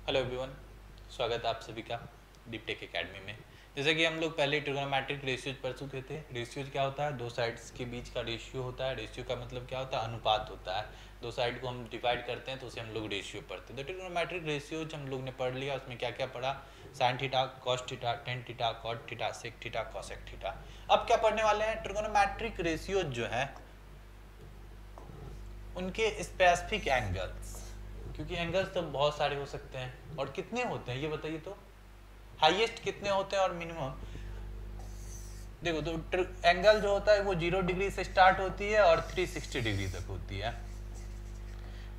Hello everyone, स्वागत है आप सभी का डीप टेक एकेडमी में। जैसे कि हम लोग पहले ट्रिग्नोमेट्रिक रेशियोज पढ़ चुके थे। रेशियोज क्या होता है? दो साइड्स के बीच का रेशियो होता है। रेशियो का मतलब क्या होता है? अनुपात होता है। दो साइड को हम डिवाइड करते हैं तो उसे हम लोग रेशियो पढ़ते हैं। तो ट्रिग्नोमेट्रिक रेशियोज हम लोग ने पढ़ लिया। उसमें क्या क्या पढ़ा? Sine theta, cos theta, tan theta, cot theta, sec theta, cosec theta. अब क्या पढ़ने वाले हैं? ट्रिग्नोमेट्रिक रेशियोज जो है उनके स्पेसिफिक एंगल्स, क्योंकि एंगल्स तो बहुत सारे हो सकते हैं। और कितने होते हैं ये बताइए तो? हाईएस्ट कितने होते हैं और मिनिमम? देखो तो एंगल जो होता है वो 0 डिग्री से स्टार्ट होती है और 360 डिग्री तक होती है,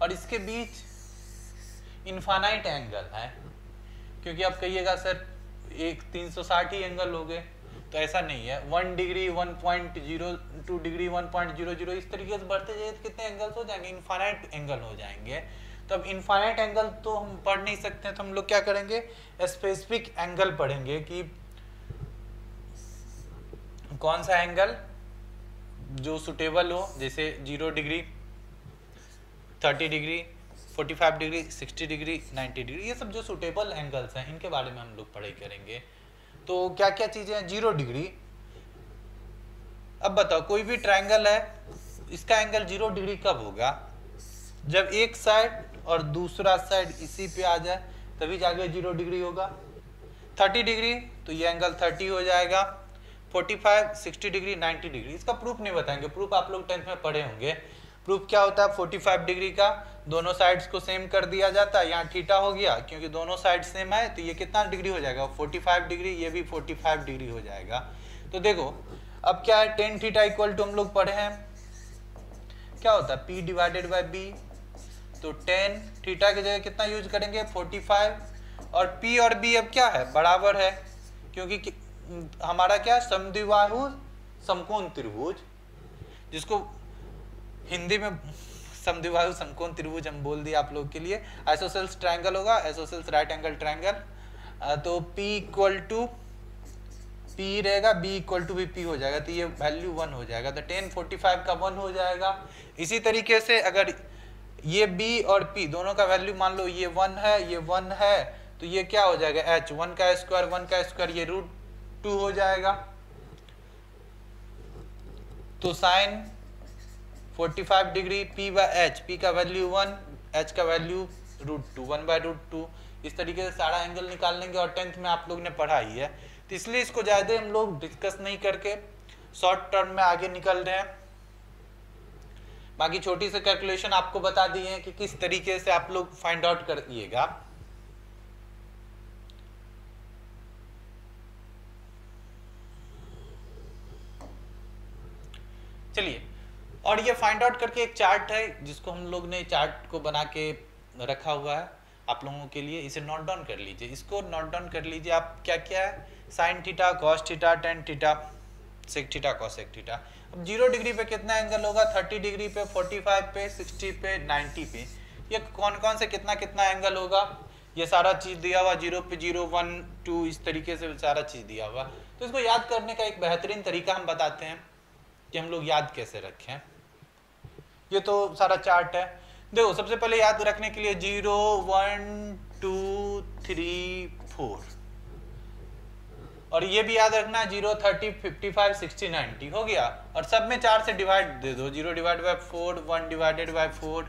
और इसके बीच इनफाइनाइट एंगल है। क्योंकि आप कहिएगा सर एक 360 ही एंगल हो गए, तो ऐसा नहीं है। 1 डिग्री, 1.02 डिग्री, 1.00 इस तरीके से बढ़ते जाइए तो कितने एंगल्स हो जाएंगे? इनफाइनाइट एंगल हो जाएंगे। तो अब इनफाइनाइट एंगल तो हम पढ़ नहीं सकते हैं, तो हम लोग क्या करेंगे? स्पेसिफिक एंगल पढ़ेंगे कि कौन सा एंगल जो सुटेबल हो, जैसे 0 degree, 30 degree, 45 degree, 60 degree, 90 degree, ये सब जो सुटेबल एंगल्स हैं इनके बारे में हम लोग पढ़ाई करेंगे। तो क्या क्या चीजें हैं? 0 डिग्री। अब बताओ, कोई भी ट्रायंगल है, इसका एंगल 0 डिग्री कब होगा? जब एक साइड और दूसरा साइड इसी पे आ जाए तभी जाके 0 डिग्री होगा। 30 डिग्री तो ये एंगल 30 हो जाएगा। 45, 60 डिग्री, 90 डिग्री। इसका प्रूफ नहीं बताएंगे, प्रूफ आप लोग 10th में पढ़े होंगे। प्रूफ क्या होता है? 45 डिग्री का दोनों साइड्स को सेम कर दिया जाता है। यहाँ थीटा हो गया, क्योंकि दोनों साइड सेम है तो ये कितना डिग्री हो जाएगा? 45 डिग्री। ये भी 45 डिग्री हो जाएगा। तो देखो अब क्या है, टेन थीटा इक्वल टू हम लोग पढ़े हैं क्या होता है? P divided by B। तो टेन थीटा की जगह कितना यूज करेंगे? 45। और P और B अब क्या है? बराबर है, क्योंकि हमारा क्या? समद्विबाहु समकोण त्रिभुज, जिसको हिंदी में समद्विबाहु समकोण त्रिभुज हम बोल दिए आप लोग के लिए। आइसोसेल्स ट्रायंगल होगा, आइसोसेल्स राइट एंगल ट्रायंगल। तो P इक्वल टू P रहेगा, B इक्वल टू भी P हो जाएगा, तो ये वैल्यू 1 हो जाएगा। तो 10 45 का 1 हो जाएगा। इसी तरीके से अगर ये B और P दोनों का वैल्यू मान लो ये 1 है, ये 1 है, तो ये क्या हो जाएगा? H 1 का स्क्वायर, 1 का स्क्वायर, ये √2 हो जाएगा। तो sine 45 degree P by H, P का वैल्यू 1, H का वैल्यू √2, 1/√2। इस तरीके से सारा एंगल निकाल लेंगे, और 10th में आप लोग ने पढ़ा ही है, तो इसलिए इसको ज्यादा हम लोग डिस्कस नहीं करके शॉर्ट टर्म में आगे निकल रहे हैं। बाकी छोटी सी कैलकुलेशन आपको बता दी है कि किस तरीके से आप लोग फाइंड आउट करिएगा। चलिए, और ये फाइंड आउट करके एक चार्ट है जिसको हम लोग ने चार्ट को बना के रखा हुआ है आप लोगों के लिए। इसे नोट डाउन कर लीजिए, इसको नोट डाउन कर लीजिए आप। क्या क्या है? Sine theta, cos theta, tan theta, sec theta, cosec theta. अब 0 डिग्री पे कितना एंगल होगा? 30 डिग्री पे, 45 पे, 60 पे, 90 पे। ये कौन कौन से कितना कितना एंगल होगा ये सारा चीज दिया हुआ। 0 पे 0, 1, 2 इस तरीके से सारा चीज दिया हुआ। तो इसको याद करने का एक बेहतरीन तरीका हम बताते हैं कि हम लोग याद कैसे रखें। ये तो सारा चार्ट है। देखो सबसे पहले याद रखने के लिए 0, 1, 2, 3, 4, और ये भी याद रखना 0, 30, 55, 60, 90 हो गया। और सब में 4 से डिवाइड दे दो। 0 divided by 4, 1 divided by 4,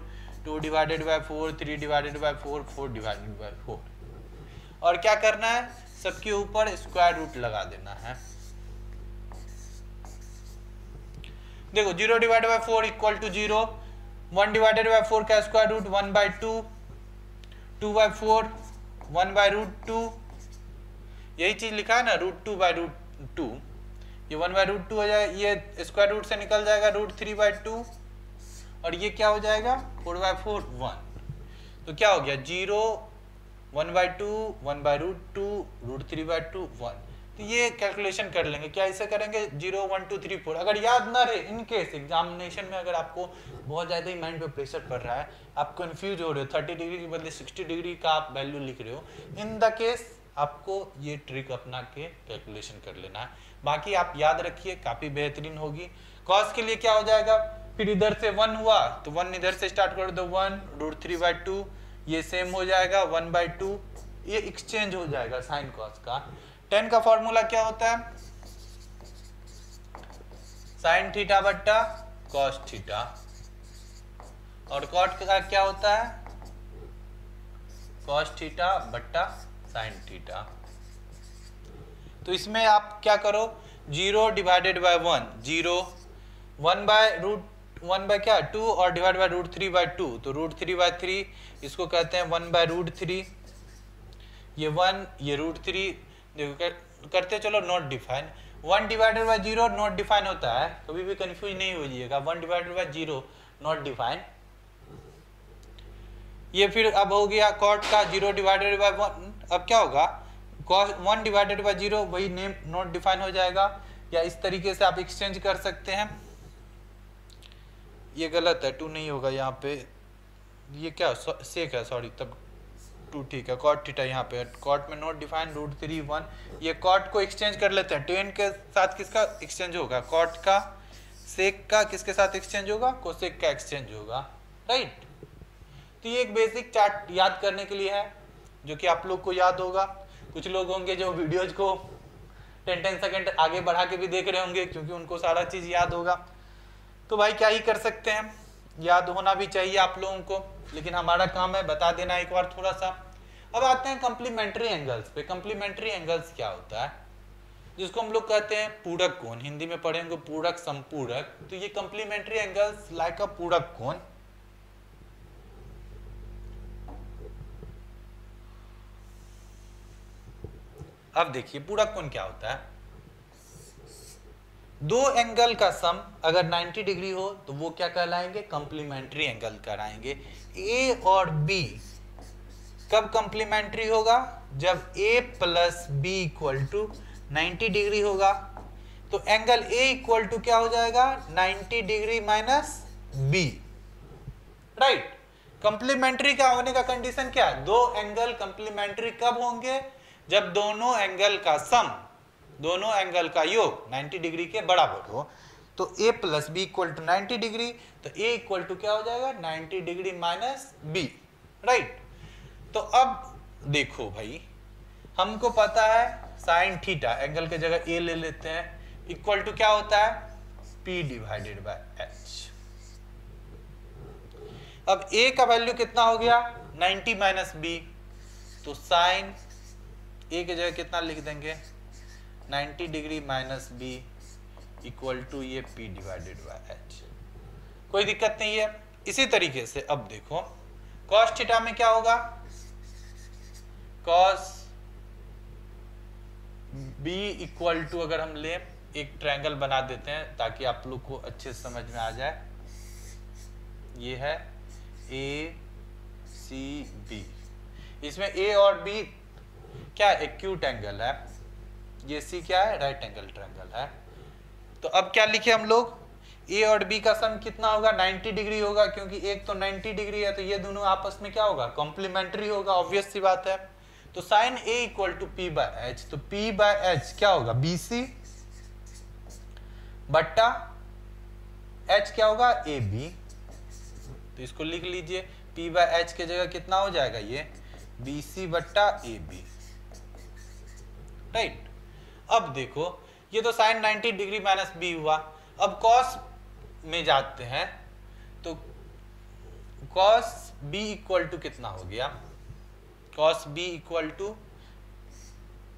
2 divided by 4, 3 divided by 4, 4 divided by 4। और क्या करना है? सबके ऊपर स्क्वायर रूट लगा देना है। देखो 0 divided by 4 equal to 0, 1 divided by 4 का स्क्वायर रूट 1/2, 2/4, 1/√2। यही चीज लिखा है ना, √2/√2। ये 1/√2 हो जाएगा, ये स्क्वायर रूट से निकल जाएगा √3/2, और ये क्या हो जाएगा? 4/4, 1। तो क्या हो गया? 0, 1/2, 1/√2, √3/2, 1। तो ये कैलकुलेशन कर लेंगे। क्या इसे करेंगे? 0, 1, 2, 3, 4। अगर याद ना रहे, इन केस एग्जामिनेशन में अगर आपको बहुत ज़्यादा ही माइंड पे प्रेशर पड़ रहा है, आप कंफ्यूज हो रहे हो, 30 डिग्री के बदले 60 डिग्री का आप वैल्यू लिख रहे हो, इन द केस आपको ये ट्रिक अपना के कैलकुलेशन कर लेना है। बाकी आप याद रखिए, काफ़ी बेहतरीन होगी। कॉस के लिए क्या हो जाएगा? फिर इधर से 1 हुआ तो 1 इधर से स्टार्ट कर दो, 1 √3/2, ये सेम हो जाएगा 1/2, ये एक्सचेंज हो जाएगा साइन कॉस का। tan का फॉर्मूला क्या होता है, साइन थीटा बट्टा कॉस थीटा, और कॉट का क्या होता है, कॉस थीटा बट्टा साइन थीटा। तो इसमें आप क्या करो, 0 डिवाइडेड बाय 1, 0, 1 बाय क्या 2 और डिवाइड बाय √3/2, तो √3/3 इसको कहते हैं 1/√3, ये 1 ये √3, देखो करते चलो not define. 1 divided bye 0 not define होता है, कभी भी कंफ्यूज नहीं हो जाइएगा, 1 डिवाइडेड बाय 0 नॉट डिफाइन। ये फिर अब हो गया कॉट का 0 डिवाइडेड बाय 1, अब क्या होगा कॉस 1 डिवाइडेड बाय 0, वही नेम नॉट डिफाइन हो जाएगा, या इस तरीके से आप एक्सचेंज कर सकते हैं। ये गलत है, 2 नहीं होगा यहाँ पे, ये क्या सेक है, सॉरी, तब 2 ठीक है। कॉट थीटा यहाँ पे कॉट में नॉट डिफाइन √3 1, ये कॉट को एक्सचेंज कर लेते हैं, tan के साथ किसका एक्सचेंज होगा, कॉट का, सेक का किसके साथ एक्सचेंज होगा, कोसेक का एक्सचेंज होगा, राइट। तो ये एक बेसिक चार्ट याद करने के लिए है, जो कि आप लोग को याद होगा। कुछ लोग होंगे जो वीडियोज को 10 सेकंड आगे बढ़ा के भी देख रहे होंगे, क्योंकि उनको सारा चीज याद होगा। तो भाई क्या ही कर सकते हैं, याद होना भी चाहिए आप लोगों को, लेकिन हमारा काम है बता देना एक बार थोड़ा सा। अब आते हैं कम्प्लीमेंट्री एंगल्स पे। कम्प्लीमेंट्री एंगल्स क्या होता है, जिसको हम लोग कहते हैं पूरक कोण, हिंदी में पढ़ेंगे पूरक संपूरक। तो ये कम्प्लीमेंट्री एंगल्स लाइक अ पूरक कोण। अब देखिए पूरक कोण क्या होता है, दो एंगल का सम अगर 90 डिग्री हो तो वो क्या कहलाएंगे, कम्प्लीमेंट्री एंगल कहलाएंगे। ए और बी कब कम्प्लीमेंट्री होगा, जब a plus b equal to 90 degree होगा। तो एंगल a इक्वल टू क्या हो जाएगा, 90 degree minus b, right. Complementary का होने का कंडीशन क्या है, दो एंगल कंप्लीमेंट्री कब होंगे, जब दोनों एंगल का सम, दोनों एंगल का योग 90 डिग्री के बराबर हो। तो a plus b equal to 90 degree, तो a इक्वल टू क्या हो जाएगा, 90 डिग्री माइनस बी, राइट। तो अब देखो भाई, हमको पता है साइन थीटा, एंगल के जगह a ले लेते हैं, इक्वल टू क्या होता है, p डिवाइडेड बाय h। अब a का वैल्यू कितना हो गया, 90 माइनस बी, तो साइन a की जगह कितना लिख देंगे, 90 degree minus b equal to ये p डिवाइडेड बाय h। कोई दिक्कत नहीं है। इसी तरीके से अब देखो cos थीटा में क्या होगा, cos b इक्वल टू, अगर हम ले एक ट्रायंगल बना देते हैं ताकि आप लोग को अच्छे समझ में आ जाए, ये है a c b, इसमें a और b क्या एक्यूट एंगल है, ये c क्या है, राइट एंगल ट्रायंगल है। तो अब क्या लिखे हम लोग, a और b का सम कितना होगा, 90 डिग्री होगा, क्योंकि एक तो 90 डिग्री है, तो ये दोनों आपस में क्या होगा, कॉम्प्लीमेंट्री होगा, ऑब्वियस सी बात है। तो sine a equal to p by h, तो p बाय h क्या होगा, bc बट्टा h क्या होगा, ab। तो इसको लिख लीजिए, p बाय h के जगह कितना हो जाएगा, ये bc बट्टा ab, राइट। अब देखो ये तो साइन 90 डिग्री माइनस बी हुआ। अब कॉस में जाते हैं, तो कॉस बी इक्वल टू कितना हो गया, cos b equal to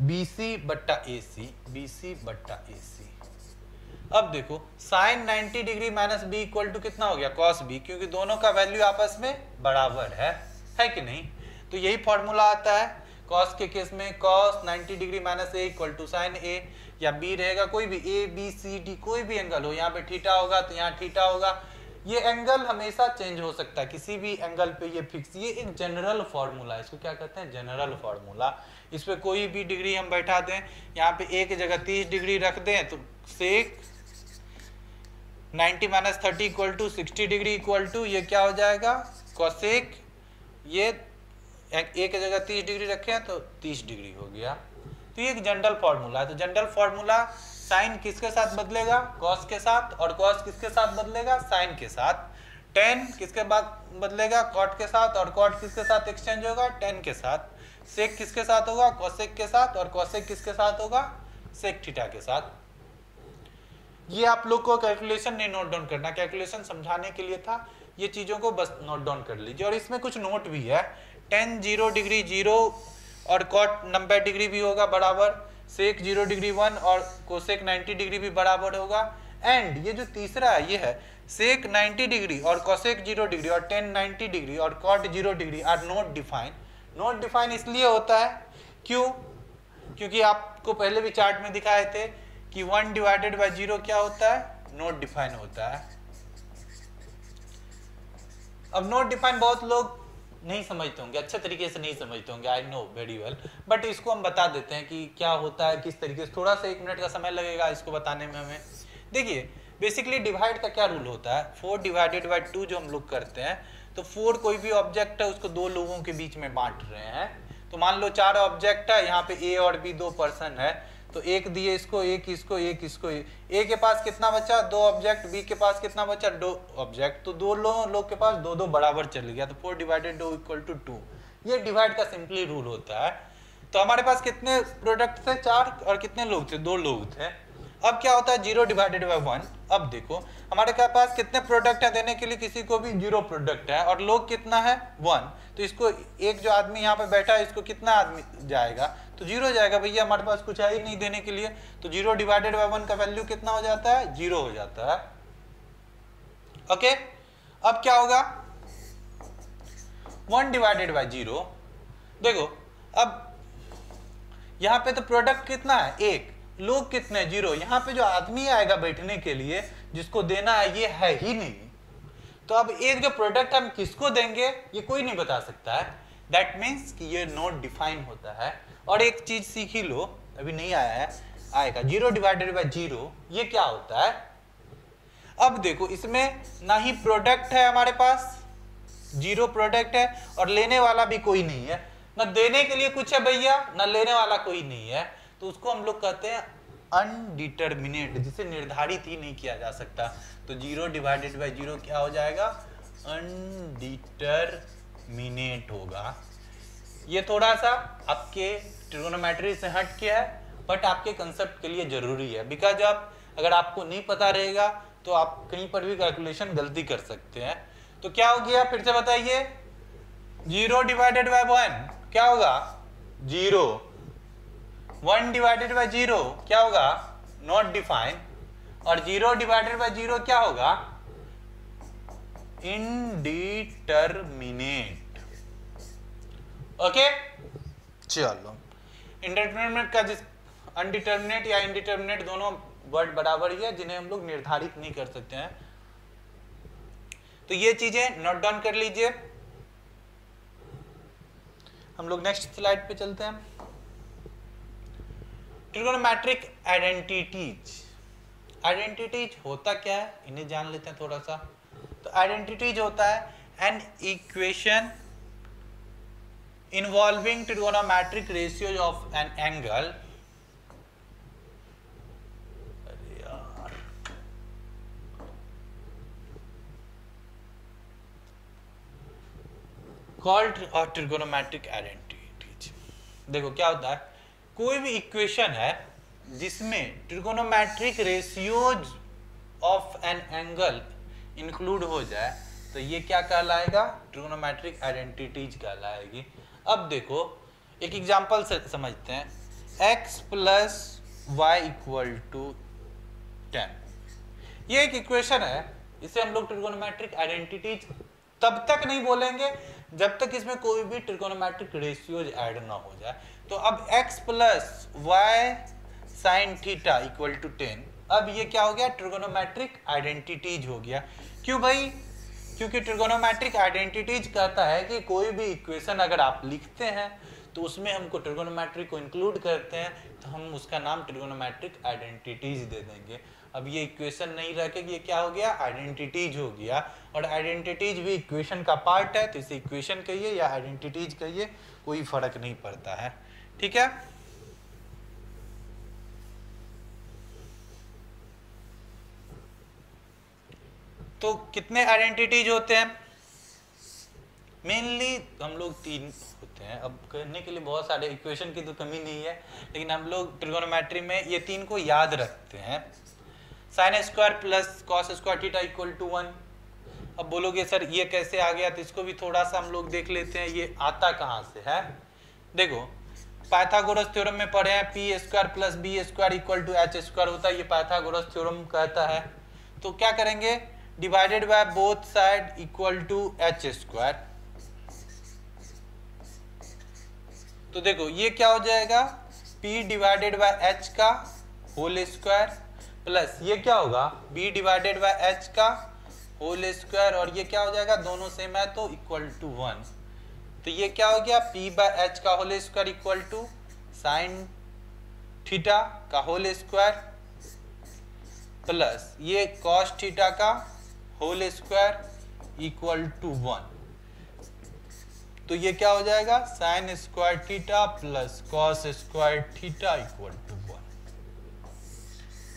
BC बट्टा एसी, बीसी बट्टा एसी। अब देखो sine 90 degree minus b equal to कितना हो गया, कॉस बी, क्योंकि दोनों का वैल्यू आपस में बराबर है कि नहीं। तो यही फॉर्मूला आता है कॉस के केस में, cos 90 degree minus A equal to sine A, या बी रहेगा कोई भी, ए बी सी डी कोई भी एंगल हो, यहाँ पे थीटा होगा तो यहाँ थीटा होगा। ये एंगल हमेशा चेंज हो सकता है, किसी भी एंगल पे ये फिक्स, ये एक जनरल फॉर्मूला है, इसको क्या कहते हैं, जनरल फॉर्मूला। इस पे कोई भी डिग्री हम बैठा दें, यहाँ पे ए की जगह 30 डिग्री रख दें, तो sec 90 minus 30 equal to 60 degree equal to ये क्या हो जाएगा, कोसेक, ये ए की जगह 30 डिग्री रखे हैं तो 30 डिग्री हो गया। तो ये एक जनरल फॉर्मूला है। तो जनरल फॉर्मूला, साइन किसके साथ बदलेगा, कॉस के साथ, और कॉस किसके साथ बदलेगा, साइन के साथ। tan किसके बाद बदलेगा, cot के साथ, और cot किसके साथ एक्सचेंज होगा, tan के साथ। sec किसके साथ होगा, cosec के साथ, और cosec किसके साथ होगा, sec थीटा के साथ। ये आप लोग को कैलकुलेशन नहीं नोट डाउन करना, कैलकुलेशन समझाने के लिए था, ये चीजों को बस नोट डाउन कर लीजिए। और इसमें कुछ नोट भी है, tan 0 डिग्री 0 और cot 90 डिग्री भी होगा बराबर, sec 0 डिग्री 1 और cosec 90 डिग्री भी बराबर होगा। एंड ये जो तीसरा है ये है sec 90 डिग्री और cosec 0 डिग्री और tan 90 डिग्री और cot 0 degree are not define. Not define इसलिए होता है, क्यों, क्योंकि आपको पहले भी चार्ट में दिखाए थे कि 1 डिवाइडेड बाय 0 क्या होता है, नॉट डिफाइन होता है। अब नॉट डिफाइन बहुत लोग नहीं समझते होंगे, अच्छे तरीके से नहीं समझते होंगे, I know very well, but इसको हम बता देते हैं कि क्या होता है, किस तरीके से। थोड़ा सा 1 मिनट का समय लगेगा इसको बताने में हमें। देखिए बेसिकली डिवाइड का क्या रूल होता है, 4 डिवाइडेड बाय 2 जो हम लोग करते हैं, तो 4 कोई भी ऑब्जेक्ट है उसको 2 लोगों के बीच में बांट रहे हैं। तो मान लो 4 ऑब्जेक्ट है, यहाँ पे ए और बी 2 पर्सन है, तो एक दिए इसको, एक इसको, एक इसको। ए के पास कितना बचा, 2 ऑब्जेक्ट, बी के पास कितना बचा, 2 ऑब्जेक्ट, तो 2 लोग के पास 2 2 बराबर चल गया, तो 4 डिवाइडेड 2 इक्वल टू 2। ये डिवाइड का सिंपली रूल होता है। तो हमारे पास कितने प्रोडक्ट थे, 4, और कितने लोग थे, 2 लोग थे। अब क्या होता है 0 डिवाइडेड बाय 1। अब देखो हमारे पास कितने प्रोडक्ट है देने के लिए, किसी को भी 0 प्रोडक्ट है, और लोग कितना है 1, तो इसको एक जो आदमी यहाँ पे बैठा है इसको कितना आदमी जाएगा, तो 0 जाएगा, भैया हमारे पास कुछ है ही नहीं देने के लिए। तो 0 डिवाइडेड बाय 1 का वैल्यू कितना हो जाता है, 0 हो जाता है। ओके, अब क्या होगा 1 डिवाइडेड बाय 0। देखो अब यहाँ पे तो प्रोडक्ट कितना है, 1, लोग कितने, 0। यहाँ पे जो आदमी आएगा बैठने के लिए जिसको देना है ये है ही नहीं, तो अब एक जो प्रोडक्ट हम किसको देंगे ये कोई नहीं बता सकता है। दैट मीन्स कि ये नॉट डिफाइन होता है। और एक चीज सीख ही लो, अभी नहीं आया है, आएगा, 0 डिवाइडेड बाय 0 ये क्या होता है। अब देखो इसमें ना ही प्रोडक्ट है हमारे पास, 0 प्रोडक्ट है, और लेने वाला भी कोई नहीं है, ना देने के लिए कुछ है भैया, ना लेने वाला कोई नहीं है, तो उसको हम लोग कहते हैं अनडिटरमिनेट, जिसे निर्धारित ही नहीं किया जा सकता। तो 0 डिवाइडेड बाय 0 क्या हो जाएगा, अनडिटरमिनेट होगा। ये थोड़ा सा आपके ट्रिगोनोमेट्री से हट के है, बट आपके कंसेप्ट के लिए जरूरी है, बिकॉज आप अगर आपको नहीं पता रहेगा तो आप कहीं पर भी कैलकुलेशन गलती कर सकते हैं। तो क्या हो गया, फिर से बताइए, 0 डिवाइडेड बाय 1 क्या होगा, 0। 1 डिवाइडेड बाय 0 क्या होगा, नॉट डिफाइन, और 0 डिवाइडेड बाय 0 क्या होगा, इनडिटरमिनेट। ओके, चलो इंडिटरमिनेट का जिस अनडिटरमिनेट या इनडिटरमिनेट दोनों वर्ड बराबर ही है, जिन्हें हम लोग निर्धारित नहीं कर सकते हैं। तो ये चीजें नोट डाउन कर लीजिए। हम लोग नेक्स्ट स्लाइड पे चलते हैं। Trigonometric identities. आइडेंटिटीज होता क्या है इन्हें जान लेते हैं थोड़ा सा। तो आइडेंटिटीज होता है an equation involving trigonometric ratios of an angle called trigonometric identities. देखो क्या होता है, कोई भी इक्वेशन है जिसमें trigonometric ratios of an angle include हो जाए तो ये क्या कहलाएगा, ट्रिगोनोमेट्रिक आइडेंटिटीज कहलाएगी। अब देखो एक एग्जांपल से समझते हैं, x plus y equal to 10। ये एक इक्वेशन है, इसे हम लोग ट्रिगोनोमेट्रिक आइडेंटिटीज तब तक नहीं बोलेंगे जब तक इसमें कोई भी ट्रिगोनोमेट्रिक रेशियोज ऐड ना हो जाए। तो अब x plus y sine theta equal to 10, अब ये क्या हो गया, ट्रिगोनोमेट्रिक आइडेंटिटीज हो गया। क्यों भाई, क्योंकि ट्रिगोनोमेट्रिक आइडेंटिटीज कहता है कि कोई भी इक्वेशन अगर आप लिखते हैं तो उसमें हमको ट्रिगोनोमेट्री को इंक्लूड करते हैं तो हम उसका नाम ट्रिगोनोमेट्रिक आइडेंटिटीज दे देंगे। अब ये इक्वेशन नहीं रह के ये क्या हो गया, आइडेंटिटीज हो गया। और आइडेंटिटीज भी इक्वेशन का पार्ट है, तो इसे इक्वेशन कहिए या आइडेंटिटीज कहिए, कोई फर्क नहीं पड़ता है। ठीक है, तो कितने आइडेंटिटीज होते हैं? मेनली हम लोग 3 होते हैं। अब करने के लिए बहुत सारे इक्वेशन की तो कमी नहीं है, लेकिन हम लोग ट्रिगोनोमेट्री में ये 3 को याद रखते हैं। Sine square plus cos square theta equal to 1। अब बोलोगे सर ये कैसे आ गया, तो इसको भी थोड़ा सा हम लोग देख लेते हैं ये आता कहाँ से है। देखो पाइथागोरस थ्योरम में पढ़े हैं p square plus B square equal to H square होता है, ये पाइथागोरस थ्योरम कहता है। तो क्या करेंगे, divided by both side equal to H square. तो देखो ये क्या हो जाएगा, p डिवाइडेड बाय h का होल स्क्वायर प्लस ये क्या होगा b डिवाइडेड बाय h का होल स्क्वायर, और ये क्या हो जाएगा, दोनों सेम है तो इक्वल टू 1। तो ये क्या हो गया, p बाय h का whole square equal to sine theta का होल स्क्वायर प्लस ये कॉस थीटा का होल स्क्वायर इक्वल टू 1। तो ये क्या हो जाएगा, sine square theta plus cos square theta equal to 1।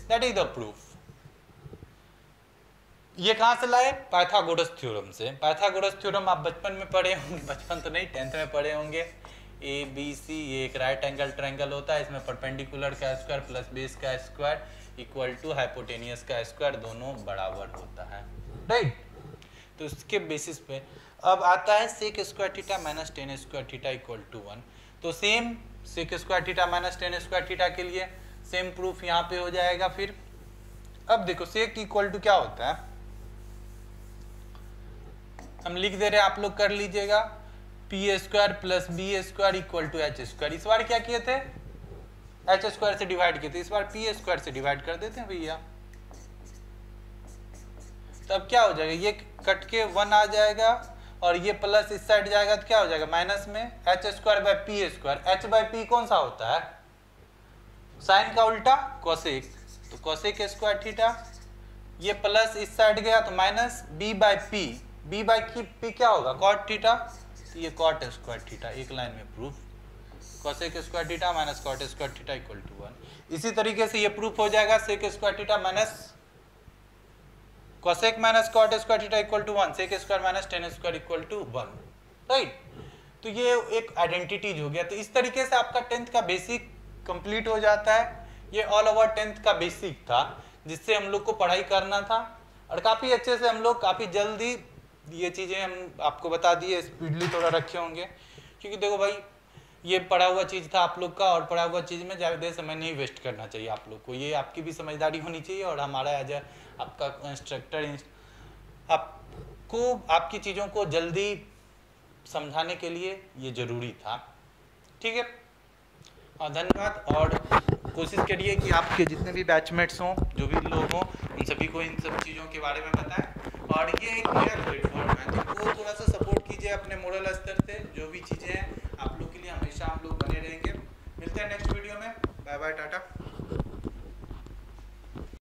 That is the proof. ये कहां से लाए, पाइथागोरस थ्योरम से। पाइथागोरस थ्योरम आप बचपन में पढ़े होंगे, बचपन तो नहीं 10th में पढ़े होंगे। ए बी सी, ये एक राइट एंगल ट्रायंगल होता है, इसमें परपेंडिकुलर का स्क्वायर प्लस बेस का स्क्वायर इक्वल टू हाइपोटेनियस का स्क्वायर, दोनों बराबर होता है, राइट। तो इसके बेसिस पे अब आता है sec square theta minus tan square theta equal to 1। तो same sec square theta minus tan square theta के लिए सेम प्रूफ यहाँ पे हो जाएगा। फिर अब देखो सेक इक्वल टू क्या होता है, हम लिख दे रहे हैं, आप लोग कर लीजिएगा, P square plus B square equal to H square. इस बार क्या किए थे, एच स्क्वायर से डिवाइड किए थे, इस बार पी स्क्वायर से डिवाइड कर देते हैं भैया। तब क्या हो जाएगा, ये कट के 1 आ जाएगा और ये प्लस इस साइड जाएगा तो क्या हो जाएगा, माइनस में H square by P square. H by P कौन सा होता है, साइन का उल्टा कोसेक, तो कोसेक स्क्वायर थीटा। ये प्लस इस साइड गया तो minus B by P, B by P क्या होगा, कॉट थीटा, तो ये कॉट स्क्वायर थीटा। एक लाइन में proof, cosec square theta minus cot square theta equal to 1। इसी तरीके से ये प्रूफ हो जाएगा sec square theta minus cosec minus cot square theta equal to 1, sec square minus tan square equal to 1, right. तो ये एक आइडेंटिटीज हो गया। तो इस तरीके से आपका 10th का बेसिक कंप्लीट हो जाता है। ये ऑल ओवर 10th का बेसिक था जिससे हम लोग को पढ़ाई करना था, और काफ़ी अच्छे से हम लोग काफ़ी जल्दी ये चीज़ें हम आपको बता दिए, स्पीडली थोड़ा रखे होंगे, क्योंकि देखो भाई ये पढ़ा हुआ चीज़ था आप लोग का, और पढ़ा हुआ चीज़ में ज़्यादा समय नहीं वेस्ट करना चाहिए आप लोग को। ये आपकी भी समझदारी होनी चाहिए, और हमारा एज ए आपका इंस्ट्रक्टर आपको आपकी चीज़ों को जल्दी समझाने के लिए ये ज़रूरी था, ठीक है। और धन्यवाद, और कोशिश करिए कि आपके जितने भी बैचमेट्स हों, जो भी लोग हों, उन सभी को इन सब चीज़ों के बारे में बताएं। और ये एक नया प्लेटफॉर्म है, तो इनको थोड़ा सा सपोर्ट कीजिए अपने मोरल स्तर से। जो भी चीज़ें हैं आप लोग के लिए हमेशा हम लोग बने रहेंगे। मिलते हैं नेक्स्ट वीडियो में, बाय बाय, टाटा।